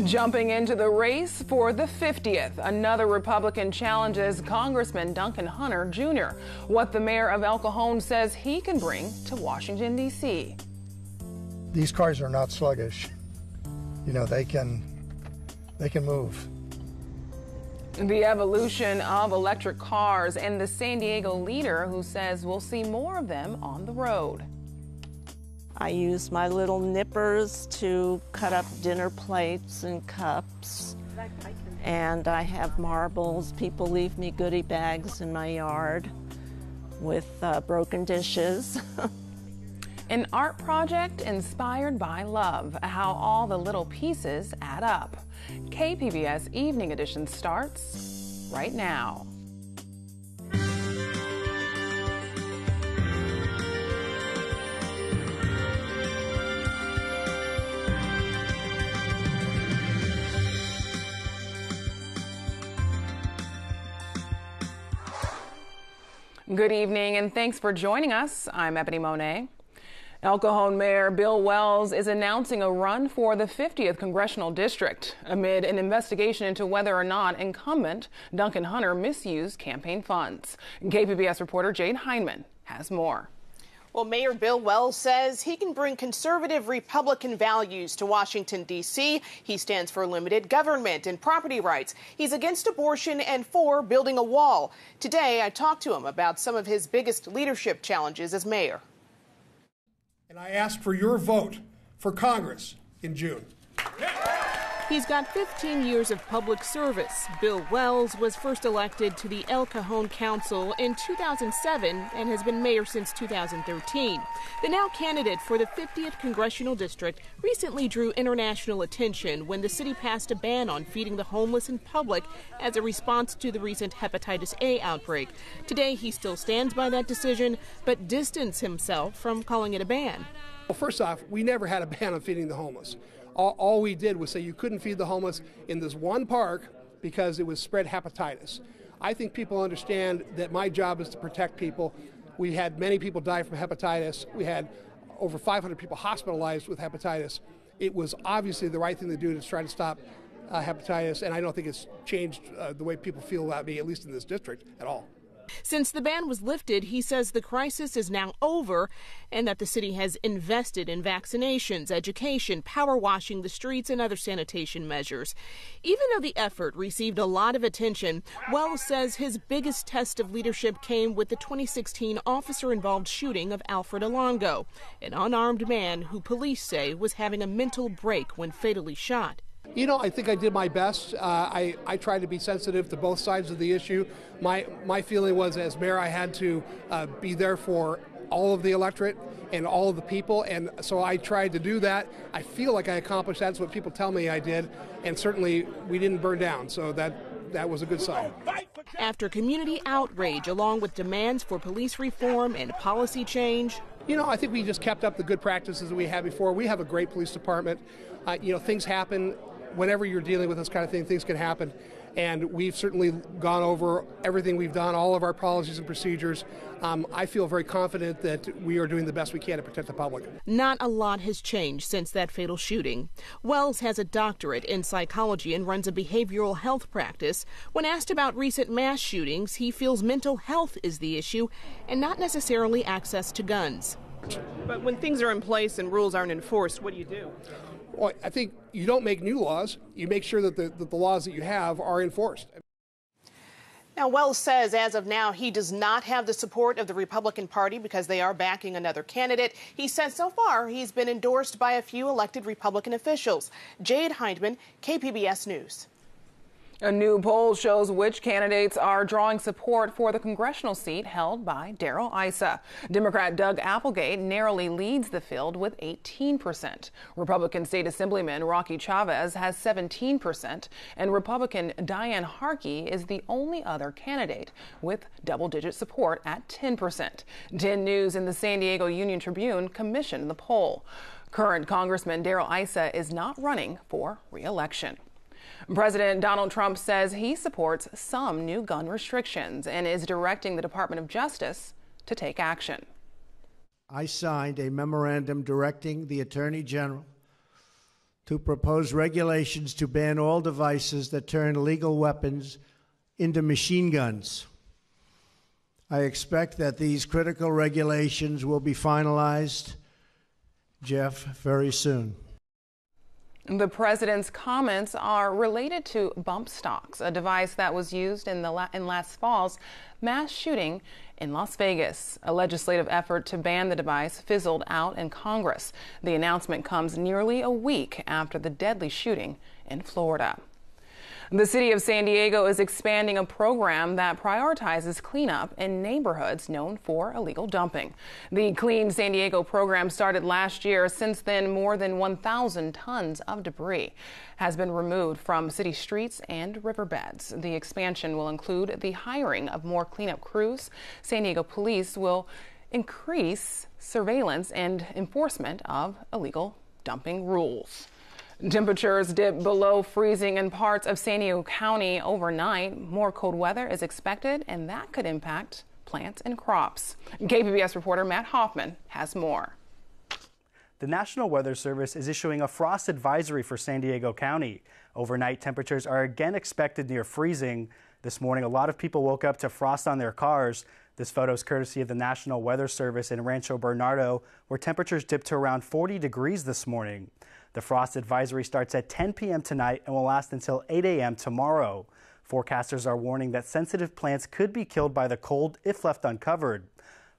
Jumping into the race for the 50th, another Republican challenges Congressman Duncan Hunter Jr. What the mayor of El Cajon says he can bring to Washington, D.C. These cars are not sluggish. You know, they can move. The evolution of electric cars and the San Diego leader who says we'll see more of them on the road. I use my little nippers to cut up dinner plates and cups. And I have marbles. People leave me goodie bags in my yard with broken dishes. An art project inspired by love, how all the little pieces add up. KPBS Evening Edition starts right now. Good evening and thanks for joining us. I'm Ebony Monet. El Cajon Mayor Bill Wells is announcing a run for the 50th Congressional District amid an investigation into whether or not incumbent Duncan Hunter misused campaign funds. KPBS reporter Jade Hindman has more. Well, Mayor Bill Wells says he can bring conservative Republican values to Washington, D.C. He stands for limited government and property rights. He's against abortion and for building a wall. Today, I talked to him about some of his biggest leadership challenges as mayor. And I ask for your vote for Congress in June. He's got 15 years of public service. Bill Wells was first elected to the El Cajon Council in 2007 and has been mayor since 2013. The now candidate for the 50th Congressional District recently drew international attention when the city passed a ban on feeding the homeless in public as a response to the recent hepatitis A outbreak. Today, he still stands by that decision, but distanced himself from calling it a ban. Well, first off, we never had a ban on feeding the homeless. All we did was say you couldn't feed the homeless in this one park because it was spread hepatitis. I think people understand that my job is to protect people. We had many people die from hepatitis. We had over 500 people hospitalized with hepatitis. It was obviously the right thing to do to try to stop hepatitis, and I don't think it's changed the way people feel about me, at least in this district, at all. Since the ban was lifted, he says the crisis is now over and that the city has invested in vaccinations, education, power washing the streets, and other sanitation measures. Even though the effort received a lot of attention, Wells says his biggest test of leadership came with the 2016 officer-involved shooting of Alfred Alongo, an unarmed man who police say was having a mental break when fatally shot. You know, I think I did my best. I tried to be sensitive to both sides of the issue. My feeling was, as mayor, I had to be there for all of the electorate and all of the people, and so I tried to do that. I feel like I accomplished that. That's what people tell me I did, and certainly we didn't burn down, so that was a good sign. After community outrage, along with demands for police reform and policy change, you know, I think we just kept up the good practices that we had before. We have a great police department. You know, things happen. Whenever you're dealing with this kind of thing, things can happen. And we've certainly gone over everything we've done, all of our policies and procedures. I feel very confident that we are doing the best we can to protect the public. Not a lot has changed since that fatal shooting. Wells has a doctorate in psychology and runs a behavioral health practice. When asked about recent mass shootings, he feels mental health is the issue and not necessarily access to guns. But when things are in place and rules aren't enforced, what do you do? Well, I think you don't make new laws. You make sure that the laws that you have are enforced. Now, Wells says as of now he does not have the support of the Republican Party because they are backing another candidate. He says so far he's been endorsed by a few elected Republican officials. Jade Hindman, KPBS News. A new poll shows which candidates are drawing support for the congressional seat held by Darrell Issa. Democrat Doug Applegate narrowly leads the field with 18%. Republican State Assemblyman Rocky Chavez has 17%, and Republican Diane Harkey is the only other candidate with double-digit support at 10%. 10 News and the San Diego Union-Tribune commissioned the poll. Current Congressman Darrell Issa is not running for re-election. President Donald Trump says he supports some new gun restrictions and is directing the Department of Justice to take action. I signed a memorandum directing the Attorney General to propose regulations to ban all devices that turn legal weapons into machine guns. I expect that these critical regulations will be finalized, Jeff, very soon. The president's comments are related to bump stocks, a device that was used in last fall's mass shooting in Las Vegas. A legislative effort to ban the device fizzled out in Congress. The announcement comes nearly a week after the deadly shooting in Florida. The city of San Diego is expanding a program that prioritizes cleanup in neighborhoods known for illegal dumping. The Clean San Diego program started last year. Since then, more than 1,000 tons of debris has been removed from city streets and riverbeds. The expansion will include the hiring of more cleanup crews. San Diego police will increase surveillance and enforcement of illegal dumping rules. Temperatures dip below freezing in parts of San Diego County overnight. More cold weather is expected, and that could impact plants and crops. KPBS reporter Matt Hoffman has more. The National Weather Service is issuing a frost advisory for San Diego County. Overnight temperatures are again expected near freezing. This morning, a lot of people woke up to frost on their cars. This photo is courtesy of the National Weather Service in Rancho Bernardo, where temperatures dipped to around 40 degrees this morning. The frost advisory starts at 10 p.m. tonight and will last until 8 a.m. tomorrow. Forecasters are warning that sensitive plants could be killed by the cold if left uncovered.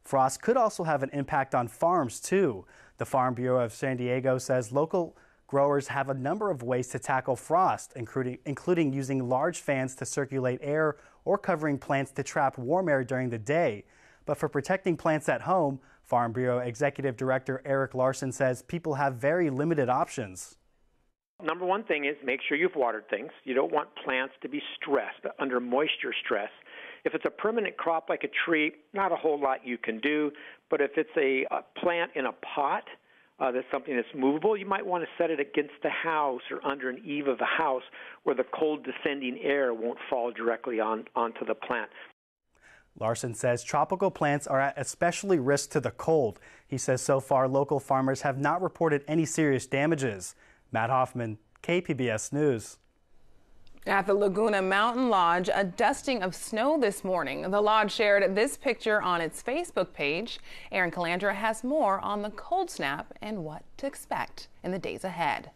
Frost could also have an impact on farms, too. The Farm Bureau of San Diego says local growers have a number of ways to tackle frost, including using large fans to circulate air or covering plants to trap warm air during the day. But for protecting plants at home, Farm Bureau Executive Director Eric Larson says people have very limited options. Number one thing is make sure you've watered things. You don't want plants to be stressed, under moisture stress. If it's a permanent crop like a tree, not a whole lot you can do. But if it's a plant in a pot, that's something that's movable, you might want to set it against the house or under an eave of the house where the cold descending air won't fall directly onto the plant. Larson says tropical plants are at especially risk to the cold. He says so far local farmers have not reported any serious damages. Matt Hoffman, KPBS News. At the Laguna Mountain Lodge, a dusting of snow this morning. The lodge shared this picture on its Facebook page. Aaron Calandra has more on the cold snap and what to expect in the days ahead.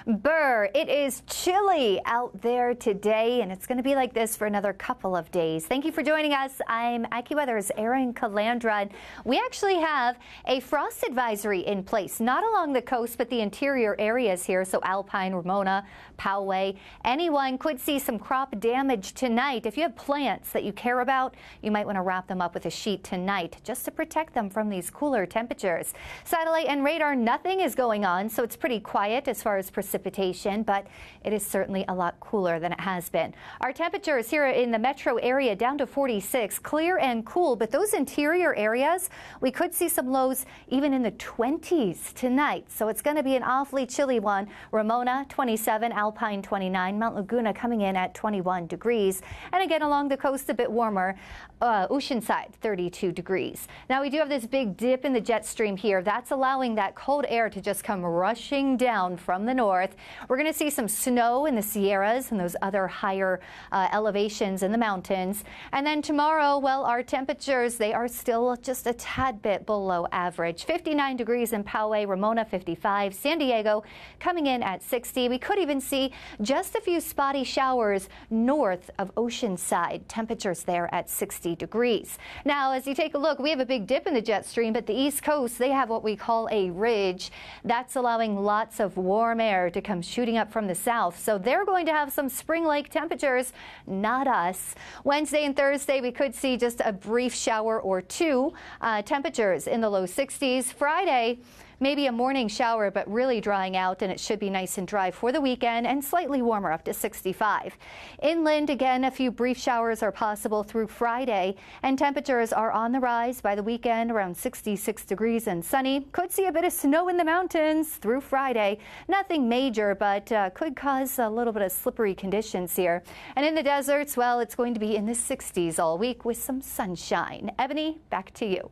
Burr, it is chilly out there today, and it's going to be like this for another couple of days. Thank you for joining us. I'm AccuWeather's Aaron Calandra. We actually have a frost advisory in place, not along the coast, but the interior areas here. So Alpine, Ramona, Poway, anyone could see some crop damage tonight. If you have plants that you care about, you might want to wrap them up with a sheet tonight just to protect them from these cooler temperatures. Satellite and radar, nothing is going on, so it's pretty quiet as far as precipitation, but it is certainly a lot cooler than it has been. Our temperatures here in the metro area down to 46, clear and cool, but those interior areas, we could see some lows even in the 20s tonight. So it's going to be an awfully chilly one. Ramona 27, Alpine 29, Mount Laguna coming in at 21 degrees. And again along the coast a bit warmer, Oceanside 32 degrees. Now we do have this big dip in the jet stream here. That's allowing that cold air to just come rushing down from the north. We're going to see some snow in the Sierras and those other higher elevations in the mountains. And then tomorrow, well, our temperatures, they are still just a tad bit below average. 59 degrees in Poway, Ramona 55, San Diego coming in at 60. We could even see just a few spotty showers north of Oceanside. Temperatures there at 60 degrees. Now, as you take a look, we have a big dip in the jet stream, but the East Coast, they have what we call a ridge. That's allowing lots of warm air to come shooting up from the south. So they're going to have some spring-like temperatures, not us. Wednesday and Thursday, we could see just a brief shower or two. Temperatures in the low 60s. Friday, maybe a morning shower, but really drying out, and it should be nice and dry for the weekend and slightly warmer up to 65. Inland, again, a few brief showers are possible through Friday, and temperatures are on the rise by the weekend, around 66 degrees and sunny. Could see a bit of snow in the mountains through Friday. Nothing major, but could cause a little bit of slippery conditions here. And in the deserts, well, it's going to be in the 60s all week with some sunshine. Ebony, back to you.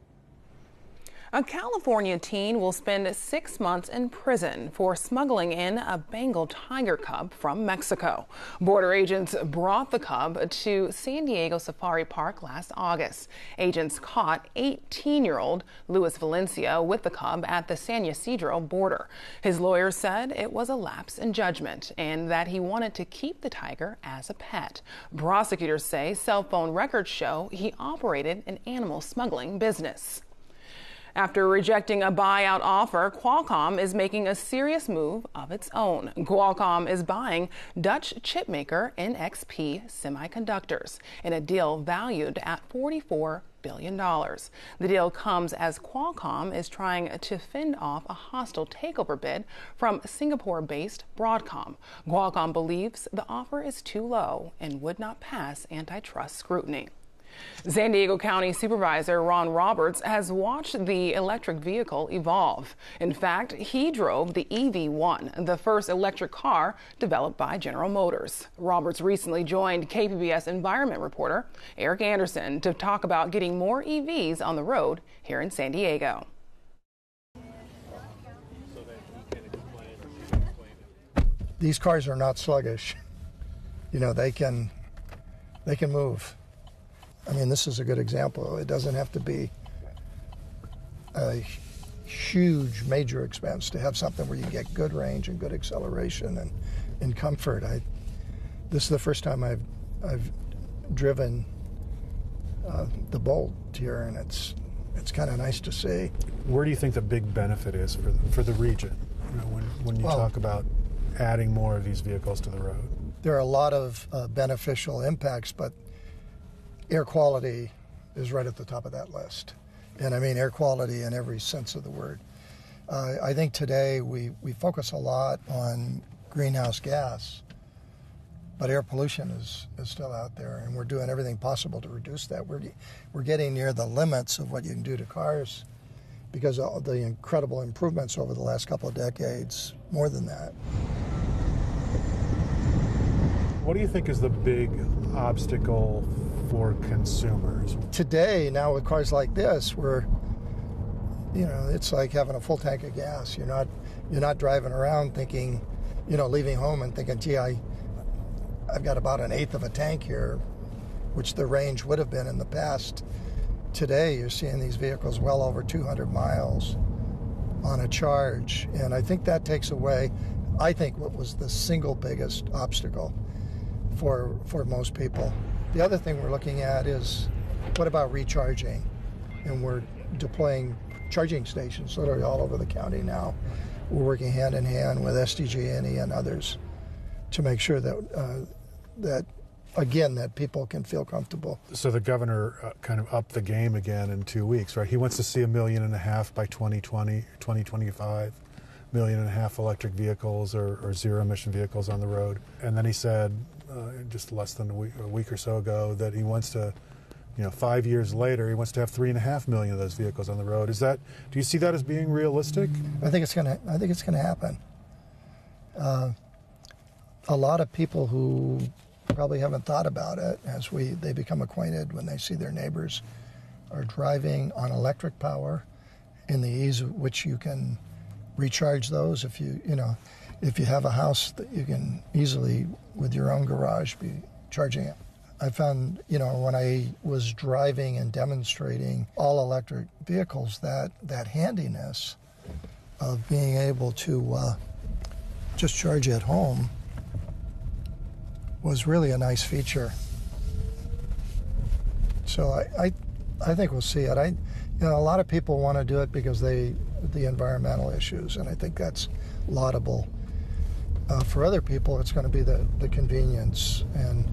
A California teen will spend 6 months in prison for smuggling in a Bengal tiger cub from Mexico. Border agents brought the cub to San Diego Safari Park last August. Agents caught 18-year-old Luis Valencia with the cub at the San Ysidro border. His lawyer said it was a lapse in judgment and that he wanted to keep the tiger as a pet. Prosecutors say cell phone records show he operated an animal smuggling business. After rejecting a buyout offer, Qualcomm is making a serious move of its own. Qualcomm is buying Dutch chipmaker NXP Semiconductors in a deal valued at $44 billion. The deal comes as Qualcomm is trying to fend off a hostile takeover bid from Singapore-based Broadcom. Qualcomm believes the offer is too low and would not pass antitrust scrutiny. San Diego County Supervisor Ron Roberts has watched the electric vehicle evolve. In fact, he drove the EV1, the first electric car developed by General Motors. Roberts recently joined KPBS environment reporter Eric Anderson to talk about getting more EVs on the road here in San Diego. These cars are not sluggish. You know, they can move. I mean, this is a good example. It doesn't have to be a huge, major expense to have something where you get good range and good acceleration and comfort. This is the first time I've driven the Bolt here, and it's kind of nice to see. Where do you think the big benefit is for the region? You know, when you talk about adding more of these vehicles to the road, there are a lot of beneficial impacts, but air quality is right at the top of that list. And I mean air quality in every sense of the word. I think today we focus a lot on greenhouse gas, but air pollution is still out there, and we're doing everything possible to reduce that. We're getting near the limits of what you can do to cars because of the incredible improvements over the last couple of decades, more than that. What do you think is the big obstacle for consumers? Today, now with cars like this, it's like having a full tank of gas. You're not driving around thinking, leaving home and thinking, gee, I've got about an eighth of a tank here, which the range would have been in the past. Today, you're seeing these vehicles well over 200 miles on a charge, and I think that takes away, what was the single biggest obstacle for most people. The other thing we're looking at is, what about recharging? And we're deploying charging stations literally all over the county now. We're working hand in hand with SDG&E and others to make sure that people can feel comfortable. So the governor kind of upped the game again in 2 weeks, right? He wants to see 1.5 million by 2020, 2025, 1.5 million electric vehicles or zero emission vehicles on the road. And then he said, just less than a week or so ago, that he wants to, 5 years later, he wants to have 3.5 million of those vehicles on the road. Do you see that as being realistic? I think it's gonna happen. A lot of people who probably haven't thought about it they become acquainted when they see their neighbors are driving on electric power, in the ease of which you can recharge those. If you have a house that you can easily, with your own garage, be charging it. I found, when I was driving and demonstrating all electric vehicles, that handiness of being able to just charge at home was really a nice feature. So I think we'll see it. A lot of people want to do it because the environmental issues, and I think that's laudable. For other people, it's going to be the convenience, and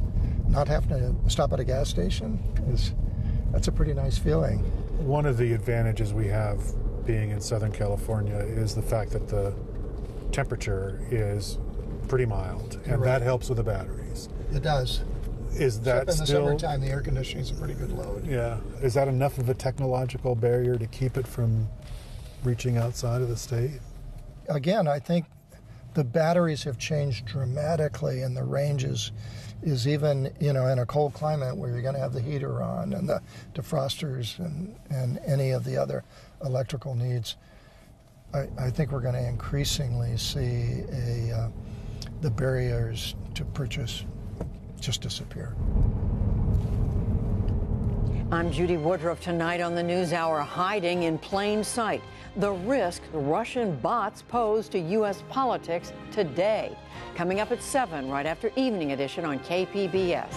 not having to stop at a gas station that's a pretty nice feeling. One of the advantages we have being in Southern California is the fact that the temperature is pretty mild, and that helps with the batteries. It does. Is that in the still, summertime, the air conditioning is a pretty good load. Yeah. Is that enough of a technological barrier to keep it from reaching outside of the state? Again, I think The batteries have changed dramatically, and the range is even, in a cold climate where you're going to have the heater on and the defrosters and any of the other electrical needs. I think we're going to increasingly see the barriers to purchase just disappear. I'm Judy Woodruff. Tonight on the NewsHour, hiding in plain sight, the risk Russian bots pose to U.S. politics today. Coming up at 7, right after Evening Edition on KPBS.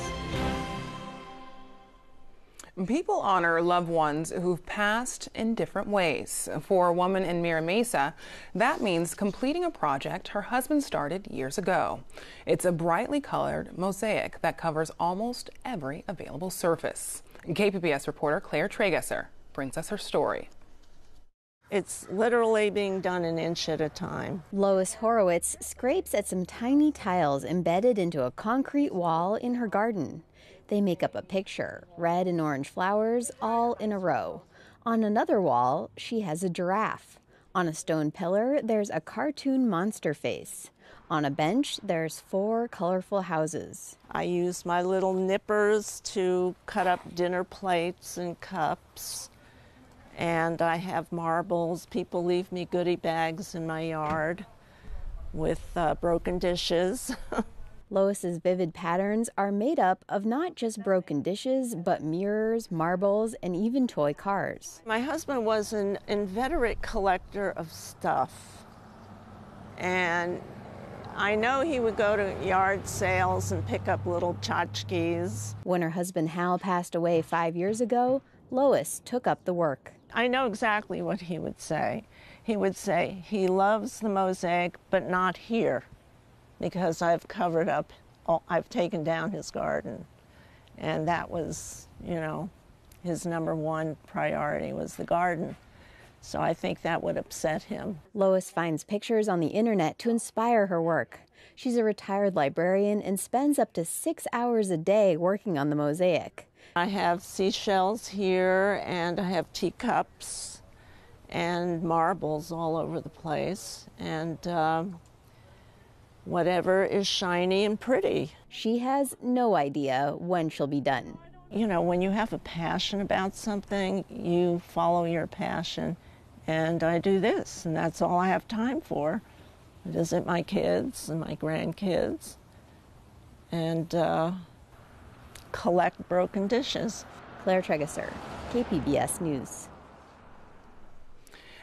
People honor loved ones who've passed in different ways. For a woman in Mira Mesa, that means completing a project her husband started years ago. It's a brightly colored mosaic that covers almost every available surface. KPBS reporter Claire Tragesser brings us her story. It's literally being done an inch at a time. Lois Horowitz scrapes at some tiny tiles embedded into a concrete wall in her garden. They make up a picture, red and orange flowers all in a row. On another wall, she has a giraffe. On a stone pillar, there's a cartoon monster face. On a bench, there's 4 colorful houses. I use my little nippers to cut up dinner plates and cups. And I have marbles. People leave me goodie bags in my yard with broken dishes. Lois's vivid patterns are made up of not just broken dishes, but mirrors, marbles, and even toy cars. My husband was an inveterate collector of stuff. And I know he would go to yard sales and pick up little tchotchkes. When her husband Hal passed away 5 years ago, Lois took up the work. I know exactly what he would say. He would say, he loves the mosaic, but not here, because I've covered up, I've taken down his garden. And that was, his number one priority was the garden. So I think that would upset him. Lois finds pictures on the internet to inspire her work. She's a retired librarian and spends up to 6 hours a day working on the mosaic. I have seashells here, and I have teacups and marbles all over the place, and whatever is shiny and pretty. She has no idea when she'll be done. When you have a passion about something, you follow your passion, and I do this, and that's all I have time for. I visit my kids and my grandkids, and collect broken dishes. Claire Tragesser, KPBS News.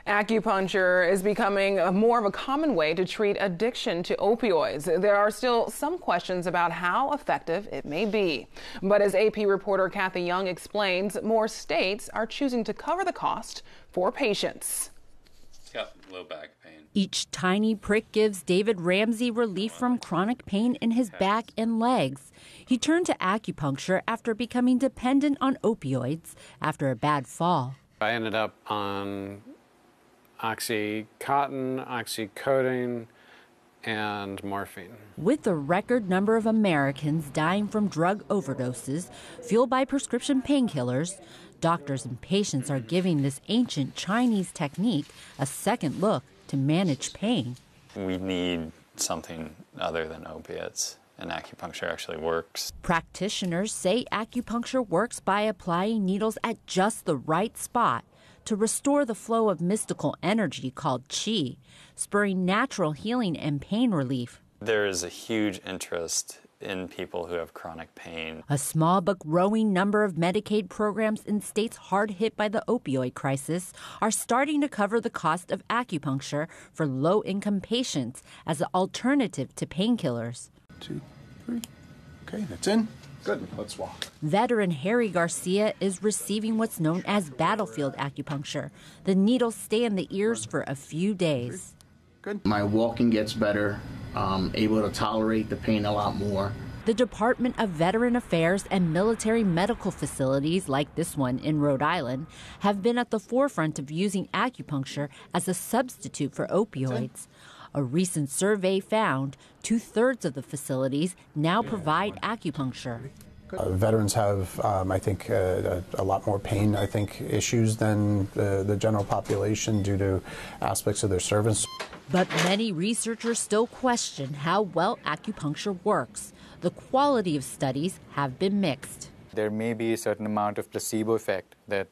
Acupuncture is becoming more of a common way to treat addiction to opioids. There are still some questions about how effective it may be. But as AP reporter Kathy Young explains, more states are choosing to cover the cost for patients. He's got low back pain. Each tiny prick gives David Ramsey relief from chronic pain in his back and legs. He turned to acupuncture after becoming dependent on opioids after a bad fall. I ended up on Oxycontin, oxycodone, and morphine. With a record number of Americans dying from drug overdoses fueled by prescription painkillers, doctors and patients are giving this ancient Chinese technique a second look to manage pain. We need something other than opiates, and acupuncture actually works. Practitioners say acupuncture works by applying needles at just the right spot to restore the flow of mystical energy called qi, spurring natural healing and pain relief. There is a huge interest in people who have chronic pain. A small but growing number of Medicaid programs in states hard hit by the opioid crisis are starting to cover the cost of acupuncture for low-income patients as an alternative to painkillers. 2, 3. Okay, that's in. Good, let's walk. Veteran Harry Garcia is receiving what's known as battlefield acupuncture. The needles stay in the ears for a few days. Good. My walking gets better, able to tolerate the pain a lot more. The Department of Veteran Affairs and military medical facilities like this one in Rhode Island have been at the forefront of using acupuncture as a substitute for opioids. A recent survey found 2/3 of the facilities now provide acupuncture. Veterans have, I think, a lot more pain, issues than the general population due to aspects of their service. But many researchers still question how well acupuncture works. The quality of studies have been mixed. There may be a certain amount of placebo effect that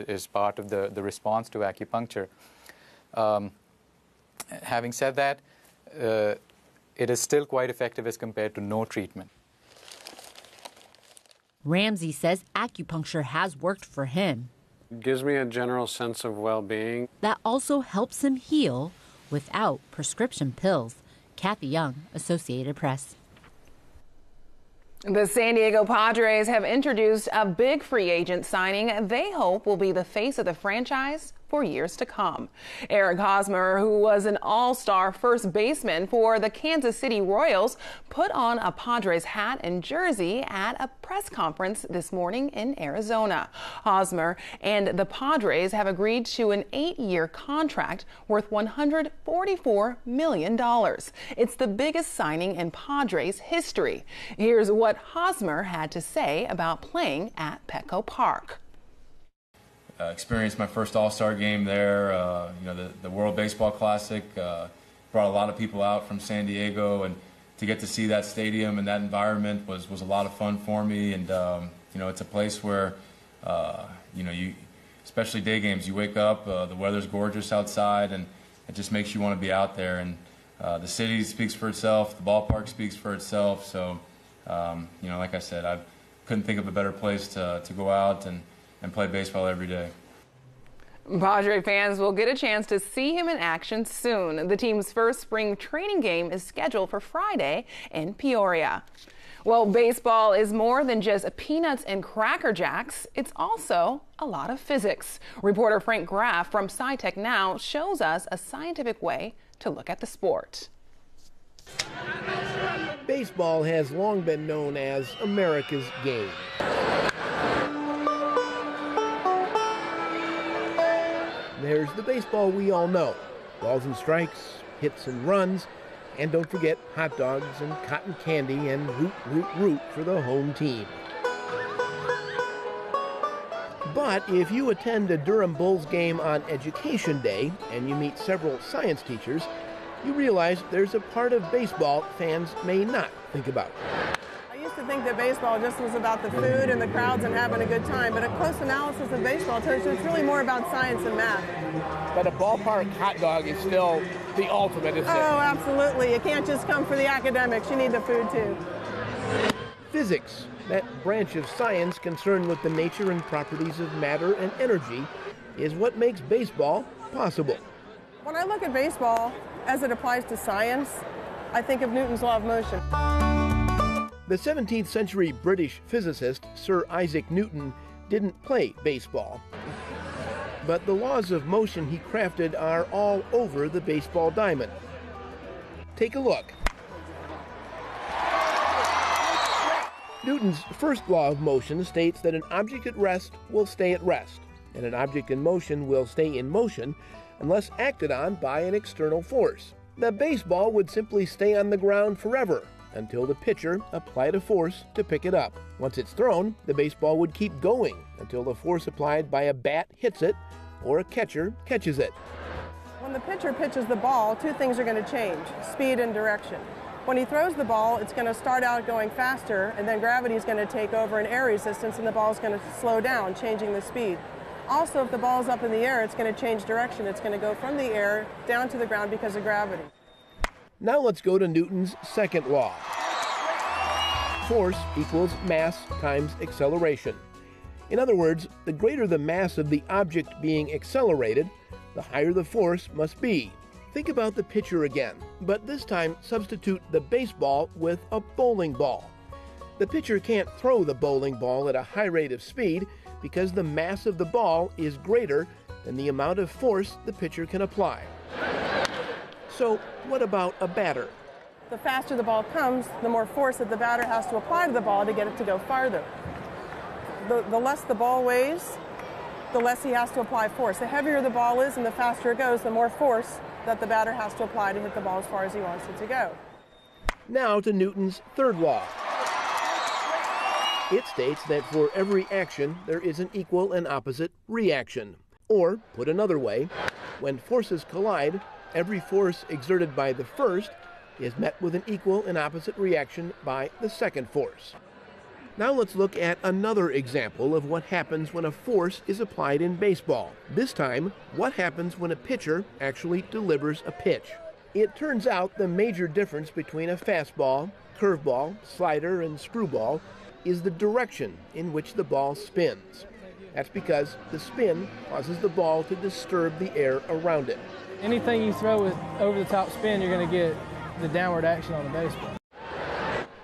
is part of the response to acupuncture. Having said that, it is still quite effective as compared to no treatment. Ramsey says acupuncture has worked for him. It gives me a general sense of well-being. That also helps him heal without prescription pills. Kathy Young, Associated Press. The San Diego Padres have introduced a big free agent signing they hope will be the face of the franchise for years to come. Eric Hosmer, who was an all-star first baseman for the Kansas City Royals, put on a Padres hat and jersey at a press conference this morning in Arizona. Hosmer and the Padres have agreed to an 8-year contract worth $144 million. It's the biggest signing in Padres history. Here's what Hosmer had to say about playing at Petco Park. Experienced my first All-Star game there, the World Baseball Classic, brought a lot of people out from San Diego, and to get to see that stadium and that environment was a lot of fun for me. And it's a place where you, especially day games, you wake up, the weather's gorgeous outside, and it just makes you want to be out there. And the city speaks for itself, the ballpark speaks for itself. So like I said, I couldn't think of a better place to go out and play baseball every day. Padre fans will get a chance to see him in action soon. The team's first spring training game is scheduled for Friday in Peoria. Well, baseball is more than just peanuts and Cracker Jacks. It's also a lot of physics. Reporter Frank Graff from SciTech Now shows us a scientific way to look at the sport. Baseball has long been known as America's game. There's the baseball we all know. Balls and strikes, hits and runs, and don't forget hot dogs and cotton candy and root, root, root for the home team. But if you attend a Durham Bulls game on Education Day and you meet several science teachers, you realize there's a part of baseball fans may not think about. I used to think that baseball just was about the food and the crowds and having a good time, but a close analysis of baseball tells you it's really more about science and math. But a ballpark hot dog is still the ultimate, isn't it? Oh, absolutely. You can't just come for the academics. You need the food, too. Physics, that branch of science concerned with the nature and properties of matter and energy, is what makes baseball possible. When I look at baseball as it applies to science, I think of Newton's law of motion. The 17th century British physicist Sir Isaac Newton didn't play baseball, but the laws of motion he crafted are all over the baseball diamond. Take a look. Newton's first law of motion states that an object at rest will stay at rest, and an object in motion will stay in motion unless acted on by an external force. The baseball would simply stay on the ground forever until the pitcher applied a force to pick it up. Once it's thrown, the baseball would keep going until the force applied by a bat hits it or a catcher catches it. When the pitcher pitches the ball, two things are going to change: speed and direction. When he throws the ball, it's going to start out going faster, and then gravity is going to take over an air resistance, and the ball is going to slow down, changing the speed. Also, if the ball's up in the air, it's going to change direction. It's going to go from the air down to the ground because of gravity. Now let's go to Newton's second law. Force equals mass times acceleration. In other words, the greater the mass of the object being accelerated, the higher the force must be. Think about the pitcher again, but this time substitute the baseball with a bowling ball. The pitcher can't throw the bowling ball at a high rate of speed because the mass of the ball is greater than the amount of force the pitcher can apply. So what about a batter? The faster the ball comes, the more force that the batter has to apply to the ball to get it to go farther. The less the ball weighs, the less he has to apply force. The heavier the ball is and the faster it goes, the more force that the batter has to apply to hit the ball as far as he wants it to go. Now to Newton's third law. It states that for every action, there is an equal and opposite reaction. Or, put another way, when forces collide, every force exerted by the first is met with an equal and opposite reaction by the second force. Now let's look at another example of what happens when a force is applied in baseball. This time, what happens when a pitcher actually delivers a pitch. It turns out the major difference between a fastball, curveball, slider, and screwball is the direction in which the ball spins. That's because the spin causes the ball to disturb the air around it. Anything you throw with over-the-top spin, you're going to get the downward action on the baseball.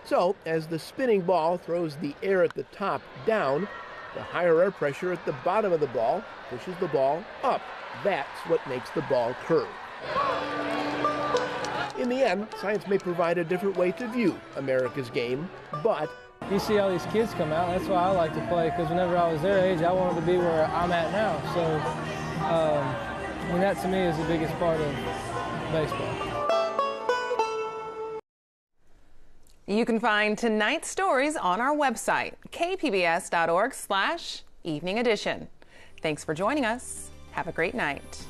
So, as the spinning ball throws the air at the top down, the higher air pressure at the bottom of the ball pushes the ball up. That's what makes the ball curve. In the end, science may provide a different way to view America's game, but you see all these kids come out, that's why I like to play, because whenever I was their age, I wanted to be where I'm at now. So, that to me is the biggest part of baseball. You can find tonight's stories on our website, kpbs.org/evening edition. Thanks for joining us. Have a great night.